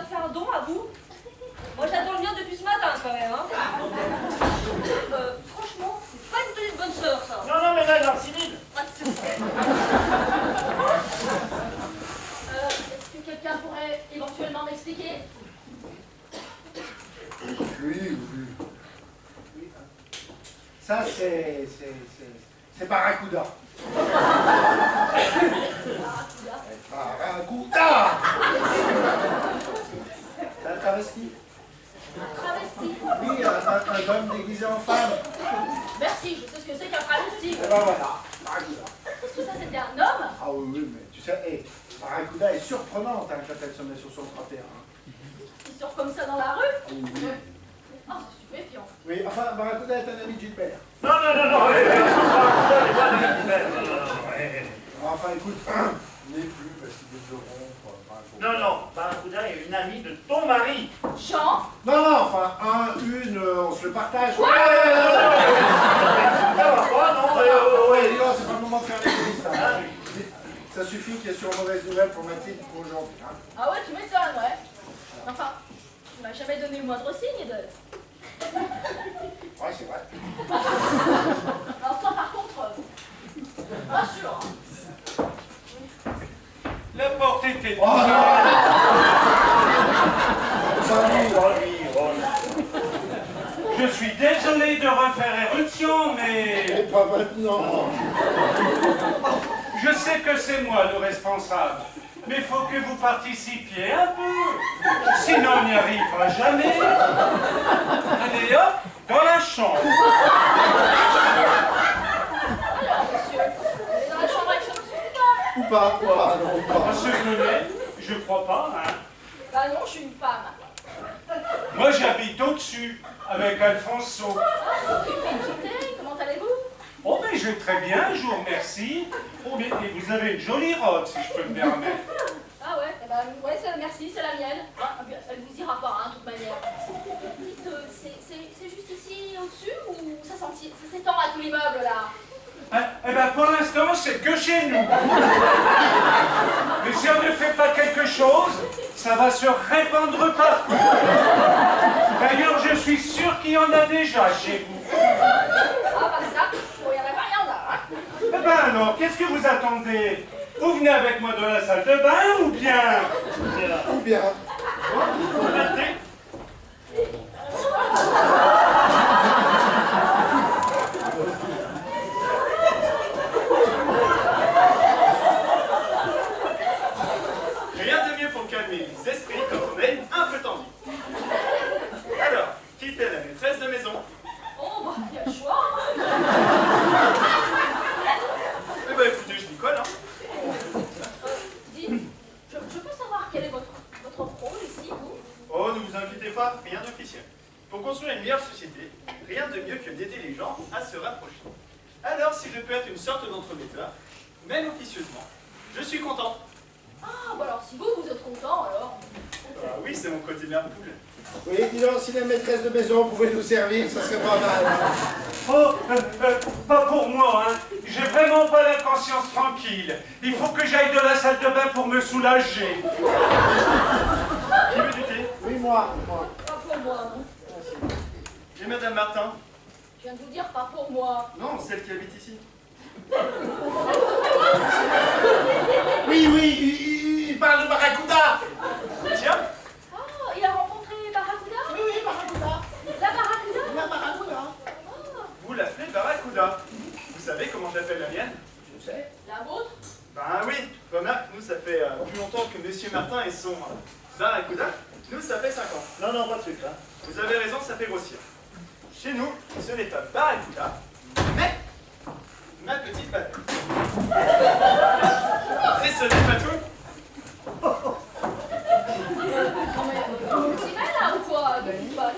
fait un don à vous? Moi j'attends le mien depuis ce matin quand même. Hein. Franchement, c'est pas une petite bonne sœur ça. Non, non, mais là, dans le civil. Ah, c'est ça. Est-ce que quelqu'un pourrait éventuellement m'expliquer? Oui. Ça, c'est Barracuda. Barracuda. C'est un travesti. Un travesti? Oui, un homme déguisé en femme. Merci, je sais ce que c'est qu'un travesti. Et ben voilà, Barracuda. Est-ce que ça c'était un homme? Ah oui, mais tu sais, Barracuda est surprenante hein, quand elle se met sur son 31. Il sort comme ça dans la rue? Oui. Ah, c'est stupéfiant. Oui, enfin, Barracuda est un ami de Gilbert. Non, non, non, non, Enfin, écoute, n'est plus parce qu'il est de rompre. non, non, Barracuda est une amie de ton mari. Jean? Non, enfin, on se le partage. Ça va pas, non? C'est pas le moment de faire l'église, hein. Ça suffit qu'il y ait sur mauvaise nouvelle pour Mathilde pour aujourd'hui. Hein. Ah ouais, tu m'étonnes, ouais. Enfin, tu m'as jamais donné le moindre signe de... Ouais, c'est vrai. Alors toi, par contre, rassure. La porte était Oh non. Je suis désolé de refaire éruption, mais Et pas maintenant. je sais que c'est moi le responsable. Mais il faut que vous participiez un peu. Sinon, on n'y arrivera jamais. Allez hop, dans la chambre. Alors, monsieur, vous êtes dans la chambre avec ce monsieur? Ou pas, non, pas. Monsieur Menet, je crois pas, hein. Bah non, je suis une femme. Moi, j'habite au-dessus, avec Alfonso. Ah, comment allez-vous? Oh, mais je vais très bien, je vous remercie. Oh, mais et vous avez une jolie robe, si je peux me permettre. Ah ouais, eh ben, ouais, merci, c'est la mienne. Ah, elle vous ira pas, hein, de toute manière. Dites, c'est juste ici, au-dessus, ou ça s'étend à tout l'immeuble, là? Eh bien, pour l'instant, c'est que chez nous. Mais si on ne fait pas quelque chose, ça va se répandre partout. D'ailleurs, je suis sûr qu'il y en a déjà chez vous. Ah, bah ça, il y en a pas, il y en a, hein. Eh bien alors, qu'est-ce que vous attendez? Vous venez avec moi dans la salle de bain ou bien? Ou bien. Arrêtez. Rien de mieux pour calmer les esprits quand on est un peu tendu. Alors, qui était la maîtresse de maison? Oh, bah, il y a le choix. Eh ben écoutez, je m'y colle, hein. Dites, je peux savoir quel est votre rôle ici, vous? Oh, ne vous inquiétez pas, rien d'officiel. Pour construire une meilleure société, rien de mieux que d'aider les gens à se rapprocher. Alors, si je peux être une sorte d'entremetteur, même officieusement, je suis content. Ah, bah alors si vous êtes content, alors... Ah oui, c'est mon côté mère poule. Oui, dis donc, si la maîtresse de maison pouvait nous servir, ça serait pas mal. Oh, pas pour moi, hein. J'ai vraiment pas la conscience tranquille. Il faut que j'aille de la salle de bain pour me soulager. Qui veut du thé? Oui, moi. Pas pour moi, non. Et Madame Martin? Je viens de vous dire pas pour moi. Non, celle qui habite ici. Oui, il parle de Barracuda. Tiens, Ah, il a rencontré Barracuda? Oui, Barracuda. La Barracuda? La Barracuda. vous l'appelez Barracuda. Vous savez comment j'appelle la mienne? Je sais. La vôtre? Ben oui, remarque, nous ça fait plus longtemps que Monsieur Martin et son Barracuda. Nous ça fait 5 ans. Non, non, pas de sucre, hein. Vous avez raison, ça fait grossir. Chez nous, ce n'est pas Barracuda, mais ma petite baleine. Et ce n'est pas tout. C'est mal là ou quoi, de petite balle?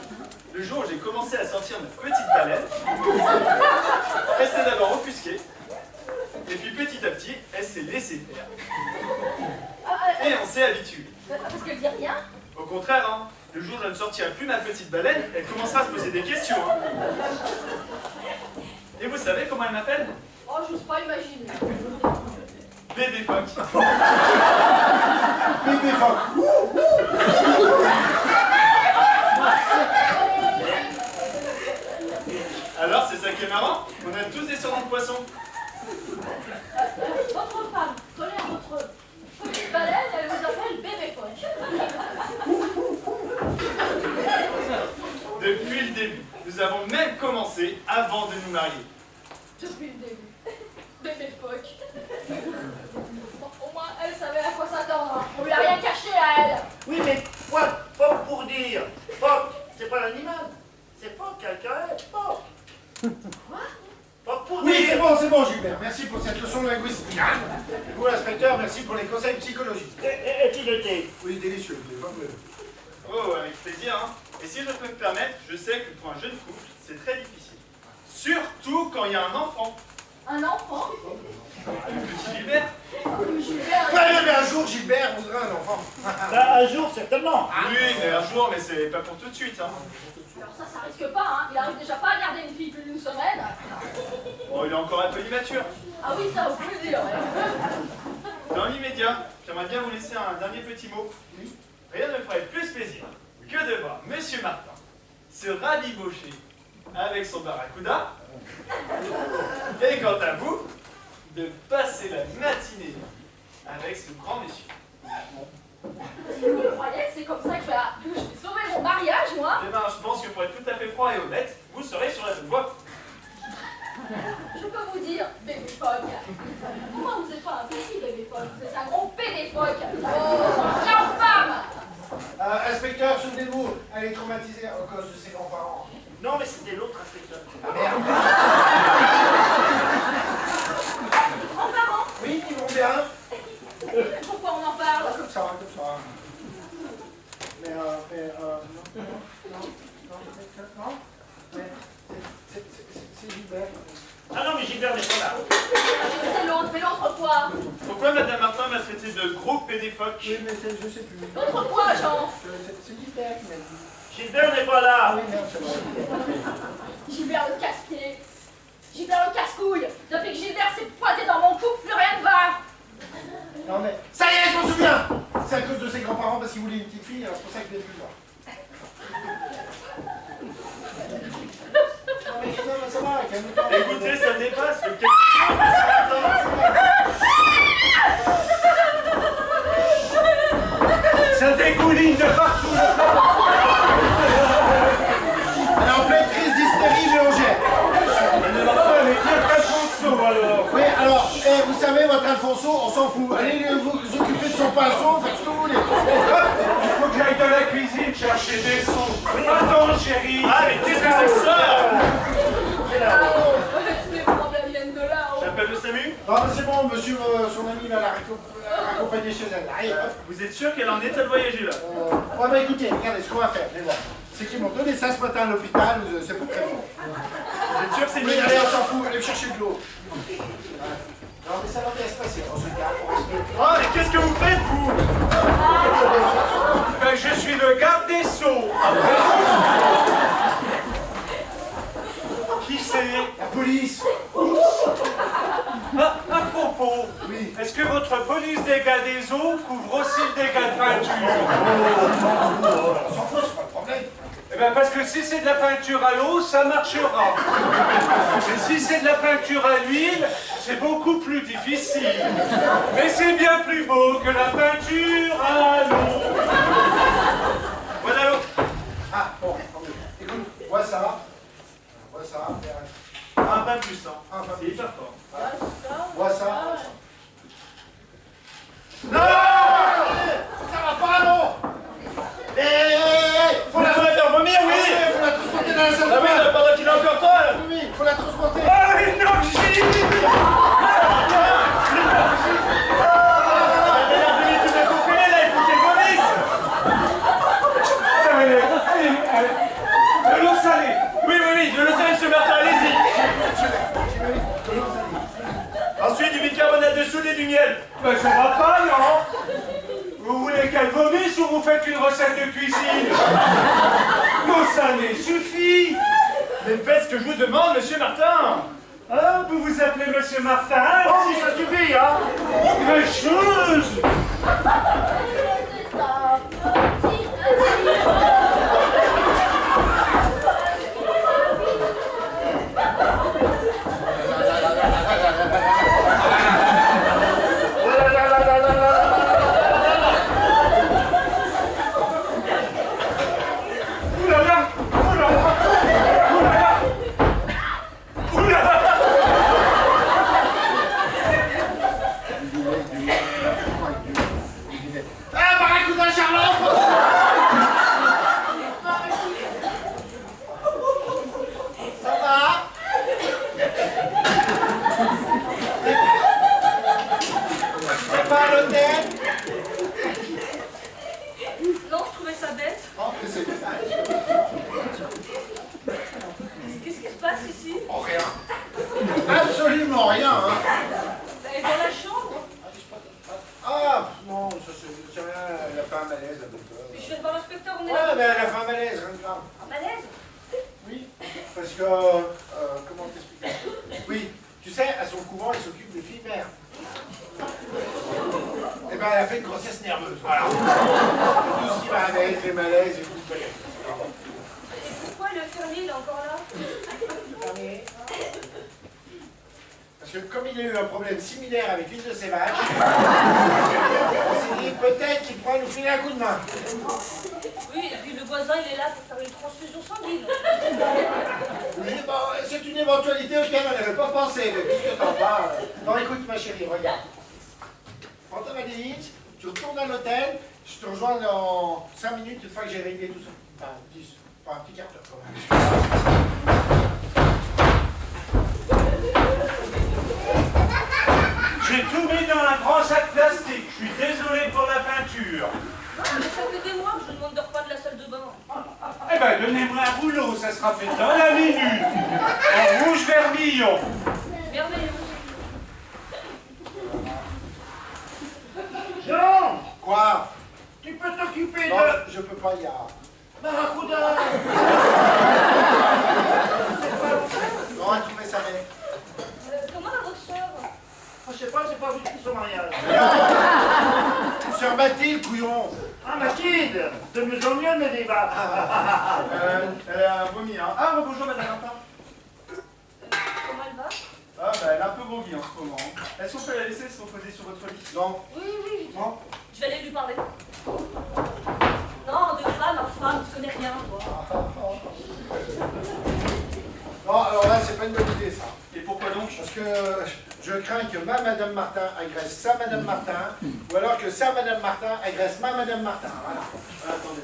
Le jour où j'ai commencé à sortir ma petite baleine, elle s'est d'abord offusquée, et puis petit à petit, elle s'est laissée faire. Et on s'est habitué. Parce qu'elle dit rien? Au contraire, hein, le jour où je ne sortirai plus ma petite baleine, elle commencera à se poser des questions. Hein. Et vous savez comment elle m'appelle? Oh, j'ose pas imaginer. Bébé phoque. Bébé, On a tous des surnoms de poissons. Votre femme tolère votre petite baleine, elle vous appelle bébé phoque. Depuis le début, nous avons même commencé avant de nous marier. Depuis le début. Bébé phoque. Bon, au moins, elle savait à quoi s'attendre. On lui a rien caché à elle. Oui, mais quoi phoque pour dire? Phoque, c'est pas l'animal. C'est phoque, quelqu'un, phoque. Quoi? Phoque pour Oui, dire. c'est bon, Gilbert. Merci pour cette leçon de linguistique. Et vous, l'inspecteur, merci pour les conseils psychologiques. Et-tu noté? Oui, délicieux. Fameux. Oh, avec plaisir, hein. Et si je peux me permettre, je sais que pour un jeune couple, c'est très difficile. Surtout quand il y a un enfant. Un enfant? Le petit Gilbert. Gilbert, Ouais, mais un jour, Gilbert voudra un enfant. Un jour, certainement. Oui, mais un jour, mais c'est pas pour tout de suite, hein. alors ça risque pas, hein. Il arrive déjà pas à garder une fille plus d'une semaine. Bon, il est encore un peu immature. Ah oui, ça, vous pouvez le dire, ouais. Dans l'immédiat, j'aimerais bien vous laisser un dernier petit mot. Rien ne me ferait plus plaisir que de voir Monsieur Martin se rabibocher avec son barracuda. Et quant à vous, de passer la matinée avec ce grand monsieur. Vous croyez que c'est comme ça que je vais sauver mon mariage, moi? Eh ben, je pense que pour être tout à fait froid et honnête, vous serez sur la bonne voie. Je peux vous dire, bébé phoque. Moi, vous n'êtes pas un petit bébé phoque, vous êtes un gros pédé phoque. Oh, l'infâme! Inspecteur, souvenez-vous, elle est traumatisée à cause de ses grands-parents. Non, mais c'était l'autre inspecteur. Ah merde. Grands-parents? Oui, ils vont bien. Pourquoi on en parle? Comme ça, comme ça. Mais non. Mais c'est Gilbert. Ah non, mais Gilbert n'est pas là. C'est l'autre, mais l'autre quoi? Pourquoi Madame Martin m'a traité de gros pédéphoque? Oui, mais je sais plus. L'autre quoi, Jean? C'est Gilbert qui m'a dit. Gilbert n'est pas là. Ah oui, merde, c'est vrai. Gilbert le casse-pied. Gilbert le casse-couille. Depuis que Gilbert s'est pointé dans mon couple, plus rien ne va. Non mais, ça y est, je m'en souviens. C'est à cause de ses grands-parents parce qu'ils voulaient une petite fille, alors c'est pour ça qu'il est plus voir. Non mais ça va, calme-toi. Écoutez, ça dépasse, faites quelque chose, Monsieur Martin. Ça dégouline de partout. Elle est en pleine crise d'hystérie géorgienne. Mais bien Alfonso alors. Oui, alors, vous savez, votre Alfonso, on s'en fout. Allez vous occuper de son pinceau, faites ce que vous voulez. Il faut que j'aille dans la cuisine chercher des sons. Attends, chérie. Ah, mais qu'est-ce que c'est que ça? Oh, tous les problèmes viennent de là. Oh. J'appelle le SAMU? Non, mais c'est bon, monsieur, son ami va la raccompagner chez elle. Allez, hop. Vous êtes sûr qu'elle a un état de voyager là? Ouais, bah écoutez, regardez ce qu'on va faire. Allez voir. C'est qu'ils m'ont donné ça ce matin à l'hôpital, c'est pas très bon. Vous êtes sûr que c'est Oui, mieux? allez, on s'en fout, allez me chercher de l'eau. Non, mais ça va bien se passer, on se calme, on se met. Oh, mais qu'est-ce que vous faites, vous? Ben, je suis le garde des Sceaux. Qui c'est? La police. Ah, à propos, Oui. est-ce que votre police dégâts des eaux couvre aussi le dégât de peinture? On s'en fout, c'est pas le problème. Eh bien, parce que si c'est de la peinture à l'eau, ça marchera. Mais si c'est de la peinture à l'huile, c'est beaucoup plus difficile. Mais c'est bien plus beau que la peinture à l'eau. Voilà l'autre. Ah, bon, écoute, vois ça. Vois ça. Un pas plus, hein. Un pas C'est plus. hyper fort. Vois ça. Non! Ça va pas, non! Faut la faire vomir, oui! faut la transporter dans la salle Ah de oui, bain! pendant qu'il est encore temps, là. Oui, faut la transporter! Ah, une orgie! Elle a donné tout d'un coup, là, il faut qu'elle vomisse! De l'eau salée. Oui, de l'eau salée, monsieur Martin, allez-y! Ensuite, du bicarbonate de soude et du miel. Ben, ça va pas, non? Vous voulez qu'elle vomisse ou vous faites une recette de cuisine? L'eau salée suffit. Mais faites ce que je vous demande, monsieur Martin! Ah, vous vous appelez Monsieur Martin? Oh, mais ça suffit, hein. Autre chose. sa bête. Oh, mais c'est Qu'est-ce qui se passe ici? oh, rien. Absolument rien, hein. Elle est dans la chambre. Ah, non, ça c'est rien, elle a fait un malaise, la docteur. Je viens de voir l'inspecteur, on est Ouais, là. mais elle a fait un malaise, rien de grave. Un malaise? Oui, parce que, comment t'expliquer? Oui, tu sais, à son couvent, il s'occupe des filles mères. Eh ben, elle a fait une grossesse nerveuse, voilà. Tout ce qui va avec, les malaises et tout, ça y est. Et pourquoi le fermier, il est encore là? Parce que comme il a eu un problème similaire avec une de ses vaches, on s'est dit peut-être qu'il pourra nous filer un coup de main. Oui, et puis le voisin, il est là pour faire une transfusion sanguine. Oui, bon, c'est une éventualité auquel on n'avait pas pensé, mais puisque t'en parles. Non, écoute ma chérie, regarde. Prends ta valise, tu retournes à l'hôtel, je te rejoins dans 5 minutes une fois que j'ai réglé tout ça. Enfin, 10, enfin, un petit quart d'heure quand même. J'ai tout mis dans un grand sac plastique. Je suis désolé pour la peinture. Non, mais ça fait des mois que je demande de repeindre la salle de bain. Eh ben, donnez-moi un rouleau, ça sera fait dans la minute. En rouge vermillon. Merveilleux. Jean, Quoi? tu peux t'occuper Non, de je peux pas, il y a... Barracuda. Non, elle trouvait sa mère. Comment va votre soeur? Je sais pas, j'ai pas vu depuis son mariage. Sœur Mathilde, couillon. Ah, Mathilde, de mieux en mieux, mes débats. Elle a vomi, hein. Ah, bonjour madame Martin. Comment elle va? Ah, bah elle est un peu groggy en ce moment. Est-ce qu'on peut la laisser se reposer sur votre lit? Non. Oui, oui. Non. Je vais aller lui parler. Non, de femme à femme, tu connais rien, toi. Non, alors là, c'est pas une bonne idée, ça. Et pourquoi donc? Parce que je crains que ma Madame Martin agresse sa Madame Martin, ou alors que sa Madame Martin agresse ma Madame Martin. Voilà. Attendez.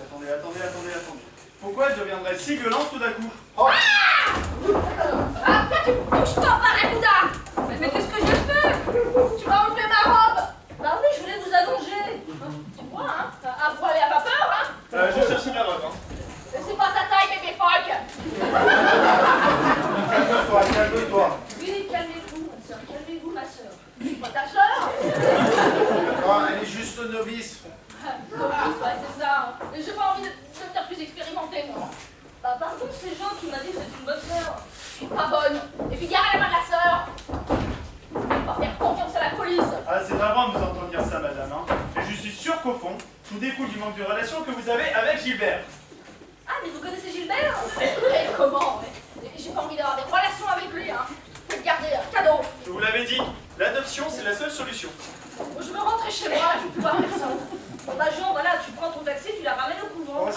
Pourquoi elle deviendrait si violente tout d'un coup? Oh. Ah, toi, tu touches pas, Barracuda! Mais qu'est-ce que j'ai fait? Tu m'as enlevé ma robe! Bah oui, je voulais vous allonger. Tu vois, hein? À poil et à vapeur, hein? Je cherche la robe, hein. C'est pas ta taille, bébé phoque! Calme-toi, calme-toi. Oui, calmez-vous, ma soeur, calmez-vous, ma soeur. C'est pas ta soeur? Non, elle est juste novice. Ouais, c'est ça. J'ai pas envie de devenir plus expérimentée, moi. Bah pardon, c'est Jean qui m'a dit que c'est une bonne soeur. Je suis pas bonne. Et puis garde la main de la sœur. On va pas faire confiance à la police. Ah, c'est marrant de nous entendre dire ça, madame, hein. Et je suis sûr qu'au fond, tout découle du manque de relation que vous avez avec Gilbert. Ah, mais vous connaissez Gilbert? Et comment? J'ai pas envie d'avoir des relations avec lui, hein. Faut le garder cadeau. Je vous l'avais dit, l'adoption, c'est la seule solution. Je veux rentrer chez moi, je vais plus voir personne. Bon bah Jean, voilà, tu prends ton taxi, tu la ramènes au couvent.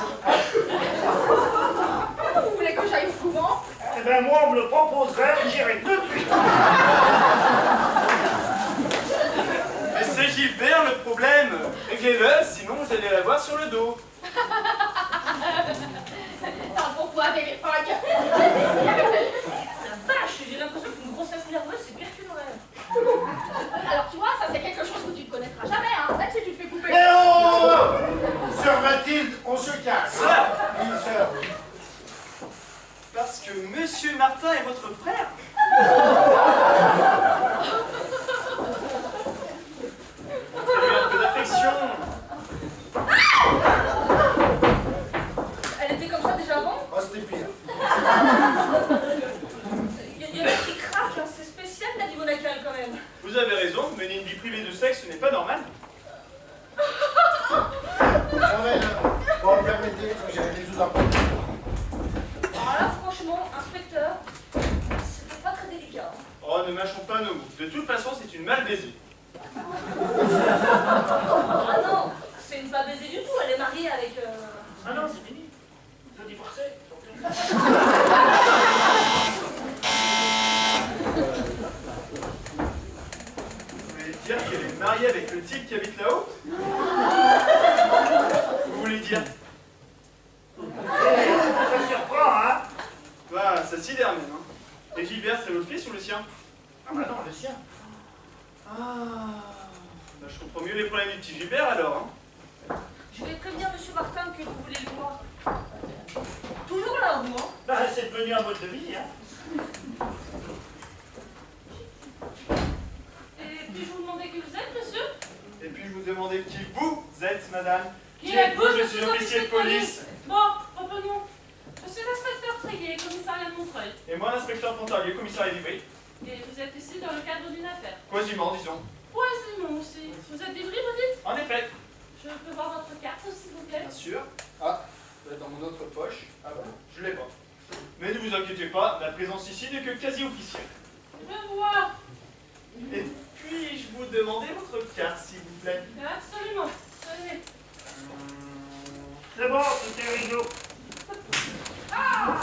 Vous voulez que j'aille au couvent? Eh ben moi, on me le proposerait, j'irai tout de suite. Mais c'est Gilbert le problème. Réglez-le, sinon vous allez la voir sur le dos. Parle pour toi, bébé phoque. La vache, j'ai l'impression qu'une grossesse nerveuse, c'est pire qu'une rêve. Alors tu vois, ça c'est quelque chose que tu ne connaîtras jamais, hein. Même si tu te fais couper. Eh oh! Sœur Mathilde, on se casse. Sœur. Oui, sœur. Parce que Monsieur Martin est votre frère. Faites-lui un peu d'affection. Elle était comme ça déjà avant? Oh, c'était pire. Il y en a qui craquent, hein. C'est spécial la vie monacale quand même. Vous avez raison, mener une vie privée de sexe, ce n'est pas normal. Bon, permettez, il faut que j'aille les autres. Alors là, franchement, inspecteur, c'était pas très délicat. Hein. Oh, ne mâchons pas nos mots. De toute façon, c'est une mal baisée. Ah non, c'est une pas baisée du tout, elle est mariée avec... Ah non, c'est fini. Je divorcé. Vous voulez dire qu'elle est mariée avec le type qui habite là-haut? Vous voulez dire? Ça surprend, hein? Bah, ça sidère même, hein. Et Gilbert, c'est votre fils ou le sien? Ah bah non, le sien. Ah, bah, je comprends mieux les problèmes du petit Gilbert alors, hein. Je vais prévenir Monsieur Martin que vous voulez devenu un mode de vie, hein. Et puis-je vous demander qui vous êtes, monsieur? Et puis je vous demandais qui vous êtes, madame. Qui êtes-vous? Je suis officier de police. Bon, reprenons. Je suis l'inspecteur Tréguier, commissariat de Montreuil. Et moi, l'inspecteur Pontarlier, commissariat d'Ivry. Et vous êtes ici dans le cadre d'une affaire. Quasiment, disons. Quasiment aussi. Vous êtes d'Ivry, vous dites? En effet. Je peux voir votre carte, s'il vous plaît? Bien sûr. Ah, ça va être dans mon autre poche. Ah bon, je l'ai pas. Mais ne vous inquiétez pas, ma présence ici n'est que quasi officielle. Je vois. Et puis-je vous demander votre carte, s'il vous plaît? Absolument. Tenez. C'est bon, c'était rigolo. Ah,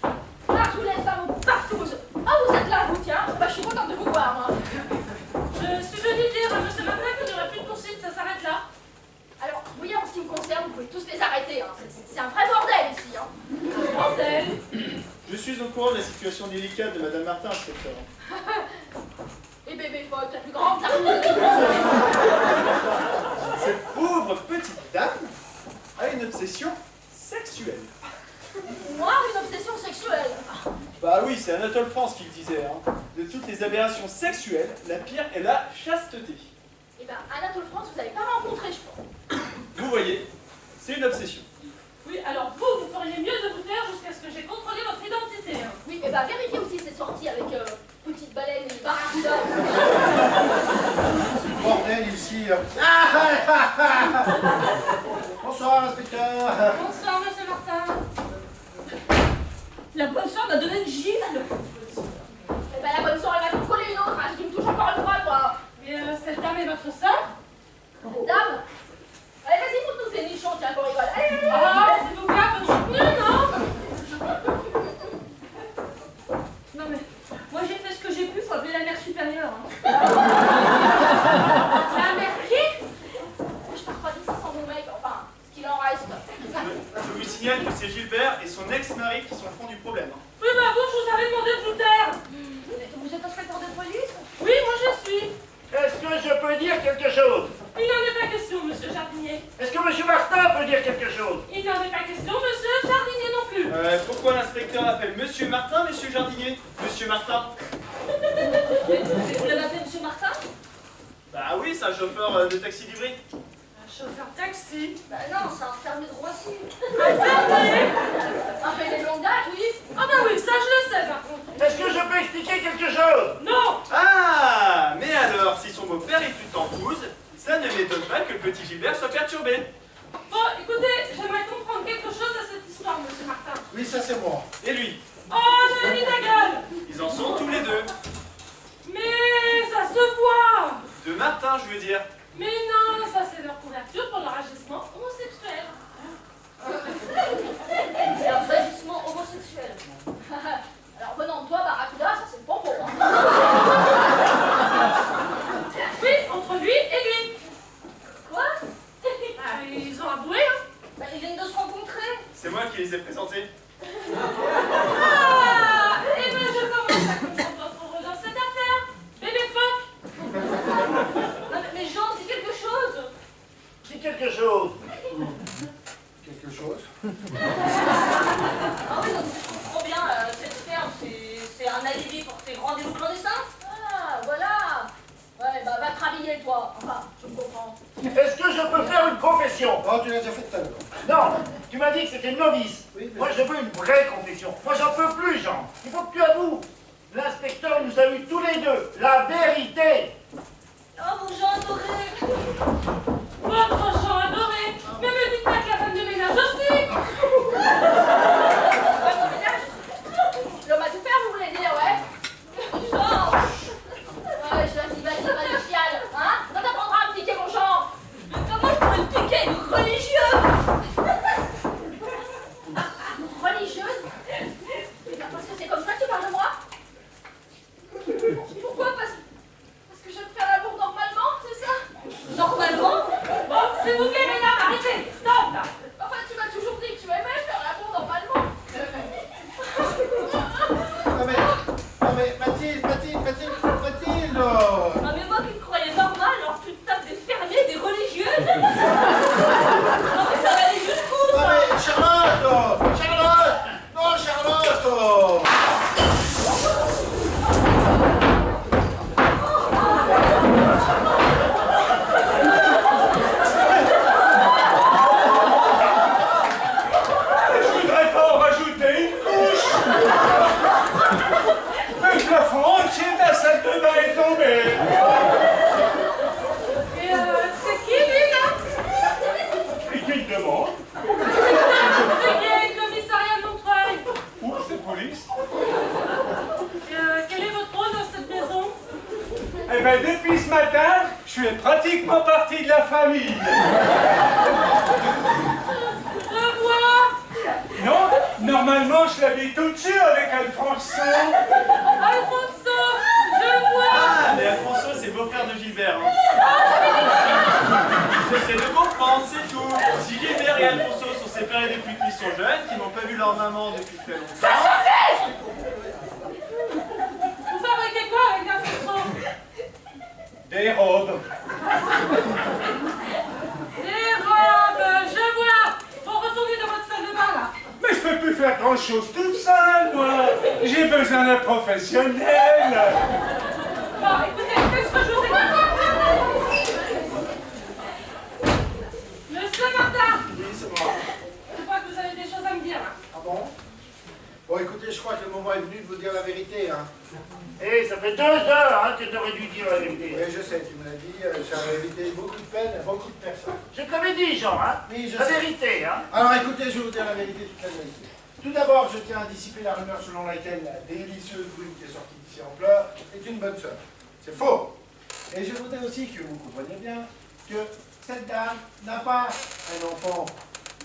je vous laisse à vos partous. Ah, vous êtes là, vous, tiens. Bah, je suis contente de vous voir, moi. Je suis venue dire à monsieur Martin qu'il n'y aurait plus de poursuite, ça s'arrête là. Alors, vous voyez, en ce qui me concerne, vous pouvez tous les arrêter. Hein. C'est un vrai bordel ici. Hein. Bordel. Je suis au courant de la situation délicate de Madame Martin, inspecteur. Et bébé faute, la plus grande tartine. Cette pauvre petite dame a une obsession sexuelle. Moi, une obsession sexuelle. Bah oui, c'est Anatole France qui le disait. Hein. De toutes les aberrations sexuelles, la pire est la chasteté. Eh ben, Anatole France, vous n'avez pas rencontré, je crois. Vous voyez, c'est une obsession. Oui, alors vous feriez mieux de vous taire jusqu'à ce que j'ai contrôlé votre identité. Hein. Oui, et ben, vérifiez aussi ses sorties avec Petite Baleine et Barracuda. Bordel ici. Bonsoir, inspecteur. Bonsoir, monsieur Martin. La bonne soeur m'a donné une gifle. Eh ben, la bonne soeur, elle va t'en coller une autre. Hein. Je dis me touche encore une fois, toi. Mais cette dame est votre sœur? Dame. Allez, vas-y, faut nous nichons, tiens, qu'on rigole. Allez, allez, allez. Ah, c'est vous gars, votre mieux, non? Non mais, moi j'ai fait ce que j'ai pu, faut appeler la mère supérieure. Hein. La mère qui? Je pars pas d'ici sans mon mec, enfin, ce qu'il en reste. Je vous signale que c'est Gilbert et son ex-mari qui sont le fond du problème. Hein. Oui, bah vous, je vous avais demandé de vous taire. Vous êtes inspecteur de police? Oui, moi je suis. Est-ce que je peux dire quelque chose? Il n'en est pas question, monsieur Jardinier. Est-ce que monsieur Martin peut dire quelque chose? Il n'en est pas question, monsieur Jardinier non plus. Pourquoi l'inspecteur appelle Monsieur Martin, Monsieur Jardinier? Monsieur Martin? Vous l'avez appelé monsieur Martin? Bah oui, c'est un chauffeur de taxi d'Ivry. Un chauffeur taxi. Bah non, c'est un fermier de Roissy. Un fermier? Un fermier de longue date, oui. Ah bah oui, ça je le sais par contre. Est-ce que je peux expliquer quelque chose? Non. Ah, mais alors, si son beau-père est une tempouse, ça ne m'étonne pas que le petit Gilbert soit perturbé. Bon, écoutez, j'aimerais comprendre quelque chose à cette histoire, monsieur Martin. Oui, ça c'est moi. Et lui? Oh, j'ai mis ta gueule. Ils en sont tous les deux. Mais ça se voit. De Martin, je veux dire. Mais non, ça c'est leur couverture pour leur agissement homosexuel. Un agissement homosexuel. Alors venant de toi, Barracuda, ça c'est le pompon. Hein. Oui, entre lui et lui. Quoi? Ah, ils ont avoué, hein. Bah, ils viennent de se rencontrer. C'est moi qui les ai présentés. Ah, et ben je commence à comprendre votre rôle dans cette affaire. Bébé phoque. Non, mais Jean, dis quelque chose. Dis quelque chose. Quelque chose. Ah oui, donc si je comprends bien, cette ferme, c'est un alibi pour tes rendez-vous clandestins. Ah, voilà. Ouais, bah va te rhabiller, toi. Enfin, je comprends. Est-ce que je peux faire une confession? Oh, tu l'as déjà fait tout à l'heure. Non, tu m'as dit que c'était une novice. Oui, mais- Moi, je veux une vraie confession. Moi, j'en peux plus, Jean. Il faut que tu avoues. L'inspecteur nous a eu tous les deux. La vérité. Oh, mon Jean adoré. Votre Jean adoré. Mais me dites pas que la femme de ménage aussi. L'homme à tout faire, vous voulez dire, ouais? Jean. Ouais, vas-y, chiale. Hein? Ça t'apprendra à me piquer, mon Jean. Mais comment je pourrais te piquer une religieuse? Religieuse? Parce que c'est comme ça que tu parles de moi? Pourquoi? Parce que je veux faire l'amour normalement, c'est ça? Normalement? Bon, c'est demande. Brigade, commissariat de Montreuil. Où c'est police? Quel est votre rôle dans cette maison? Eh bien, depuis ce matin, je fais pratiquement partie de la famille. Je vois. Non, normalement, je l'habite au-dessus avec Alfonso. Alfonso, je vois. Ah, mais Alfonso, c'est beau-frère de Gilbert. Hein. J'essaie de comprendre, c'est tout. Si Gilbert et Alfonso sont séparés depuis qu'ils sont jeunes, qu'ils n'ont pas vu leur maman depuis très longtemps. Vous fabriquez quoi avec Alfonso? Des robes. Des robes, je vois. Bon, retournez dans votre salle de bain, là. Mais je peux plus faire grand-chose toute seule, moi. J'ai besoin d'un professionnel. Bon, écoutez, qu'est-ce que je vous ai dit? Monsieur Martin, Oui, c'est moi. je crois que vous avez des choses à me dire, là. Ah bon? Bon, écoutez, je crois que le moment est venu de vous dire la vérité, hein. Eh, ça fait 2 heures hein, que tu aurais dû dire la vérité. Oui, je sais, tu me l'as dit, ça va éviter beaucoup de peine à beaucoup de personnes. Je te l'avais dit, Jean, hein. Oui, je La sais. vérité, hein. Alors écoutez, je vais vous dire la vérité, toute la vérité. Tout d'abord, je tiens à dissiper la rumeur selon laquelle la délicieuse brune qui est sortie d'ici en pleurs est une bonne sœur. C'est faux. Et je voudrais aussi que vous compreniez bien que cette dame n'a pas un enfant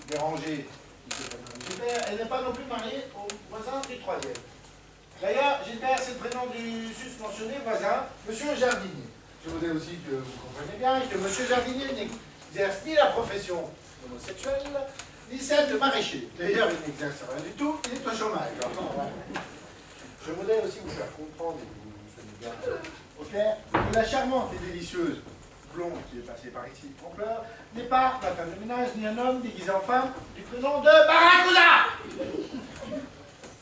dérangé qui s'appelle Gilbert, elle n'est pas non plus mariée au voisin du 3e. D'ailleurs, Gilbert, c'est le prénom du susmentionné voisin, Monsieur Jardinier. Je voudrais aussi que vous compreniez bien que Monsieur Jardinier n'exerce ni la profession homosexuelle, ni celle de maraîcher. D'ailleurs, il n'exerce rien du tout, il est au chômage. Je voudrais aussi vous faire comprendre, et que vous soyez bien au clair, que la charmante et délicieuse blonde qui est passée par ici en pleurs n'est pas ma femme de ménage, ni un homme déguisé en femme du prénom de Barracuda.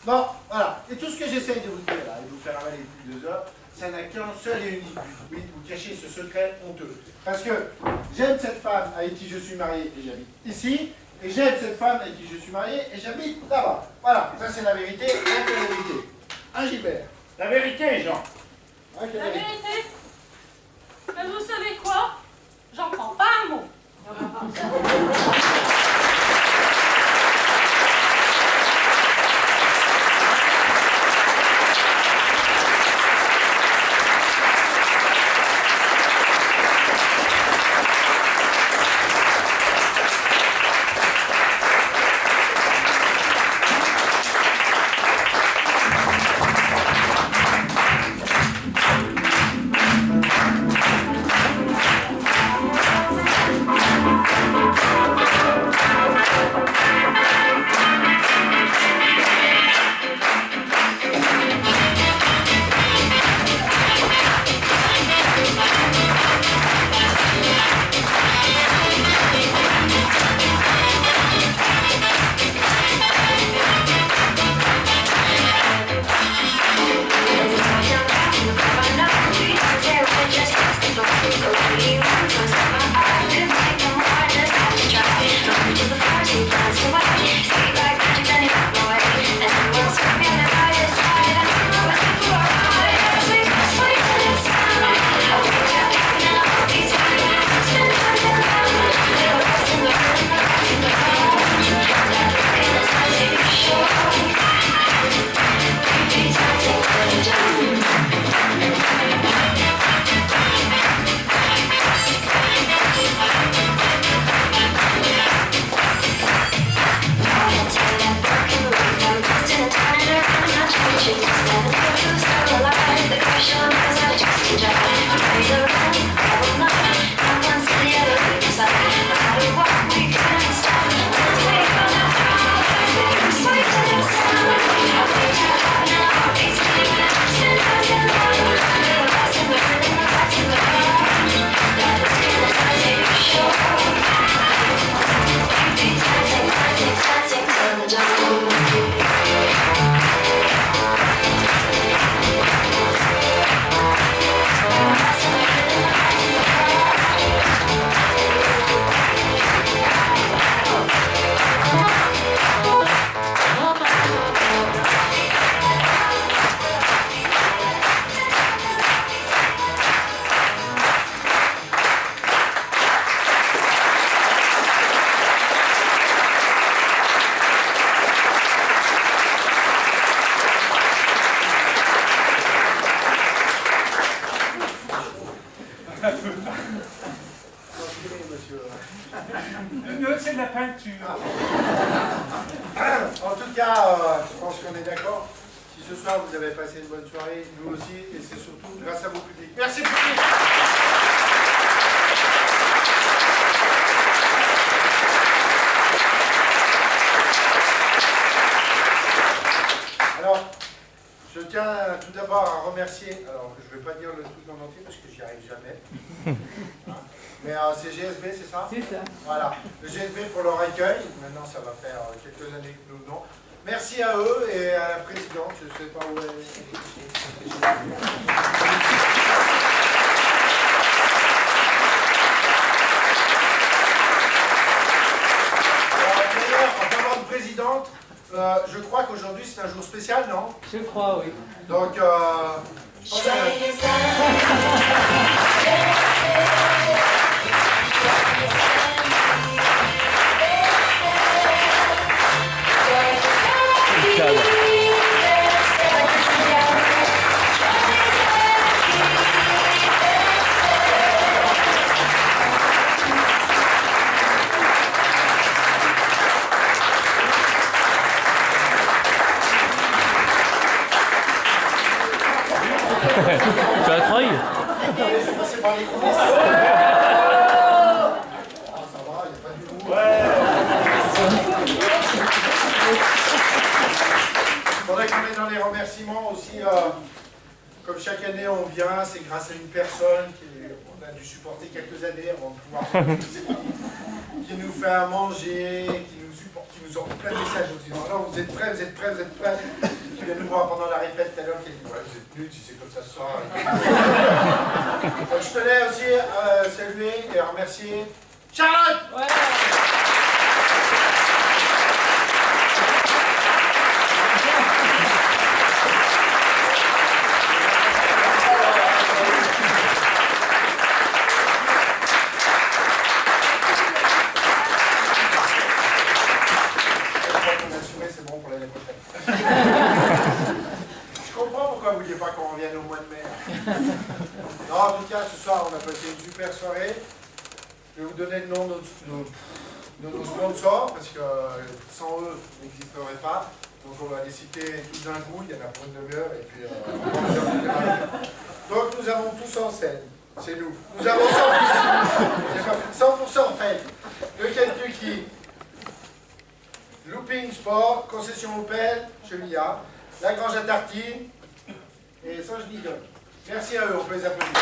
Bon, voilà. Et tout ce que j'essaye de vous dire là, et de vous faire avaler depuis 2 heures, ça n'a qu'un seul et unique but. Oui, vous cachez ce secret honteux. Parce que j'aime cette femme avec qui je suis marié et j'habite ici, et j'aime cette femme avec qui je suis marié et j'habite là-bas. Voilà, ça c'est la vérité, rien que la vérité. Hein, Gilbert? La vérité, Jean. Hein, que La vérité, mais vous savez quoi? J'en prends pas un mot. tout cas, je pense qu'on est d'accord. Si ce soir vous avez passé une bonne soirée, nous aussi, et c'est surtout grâce à vos publics. Merci public. Alors, je tiens tout d'abord à remercier, alors je ne vais pas dire le truc en entier parce que j'y arrive jamais, mais c'est GSB, c'est ça? C'est ça. Voilà, le GSB pour leur accueil, maintenant ça va faire quelques années que nous venons. Merci à eux et à la présidente, je ne sais pas où elle est. D'ailleurs, en parlant de présidente, je crois qu'aujourd'hui c'est un jour spécial, non? Je crois, oui. Donc, Tu as treuil? je vais passer par les coulisses. Ça va, il n'y a pas du tout. Il faudrait qu'on est dans les remerciements aussi. Comme chaque année on vient, c'est grâce à une personne qu'on a dû supporter quelques années avant de pouvoir qui nous fait à manger, qui nous supporte, qui nous envoie plein de messages en disant alors vous êtes prêts, vous êtes prêts, vous êtes prêts. Qui vient nous voir pendant la répète tout à l'heure, qui a dit ouais, vous êtes nuls si c'est comme ça ce soir. Donc, je tenais aussi à saluer et à remercier Charlotte. Ouais. C'est bon pour l'année prochaine. Je comprends pourquoi vous ne vouliez pas qu'on revienne au mois de mai. Non, en tout cas, ce soir, on a passé une super soirée. Je vais vous donner le nom de nos sponsors, parce que sans eux, ils n'existeraient pas. Donc, on va les citer tous d'un coup. Il y en a pour une demi-heure. Et puis, donc, nous avons tous en scène. C'est nous. Nous avons 100% fait. Le Kentucky. Looping Sport, concession Opel, Chemilla, la Grange à Tartine et Sange-Nidon. Merci à eux, on peut les applaudir.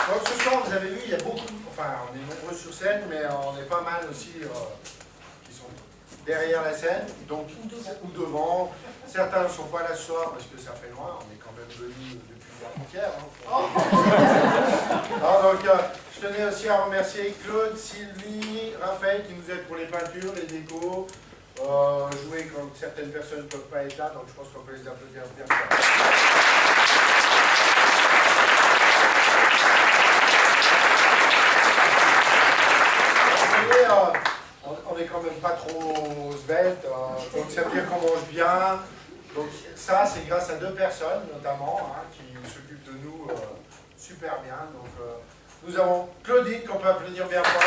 Donc ce soir, vous avez vu, il y a beaucoup, enfin on est nombreux sur scène, mais on est pas mal aussi qui sont derrière la scène, donc ou devant. Certains ne sont pas là ce soir parce que ça fait loin, on est quand même venus depuis l'avant-hier. Donc je tenais aussi à remercier Claude, Sylvie, Raphaël qui nous aident pour les peintures, les décos, jouer quand certaines personnes ne peuvent pas être là, donc je pense qu'on peut les applaudir bien fort. On est quand même pas trop svelte, donc ça veut dire qu'on mange bien. Donc ça, c'est grâce à deux personnes notamment qui s'occupent de nous super bien. Donc nous avons Claudine qu'on peut applaudir bien fort.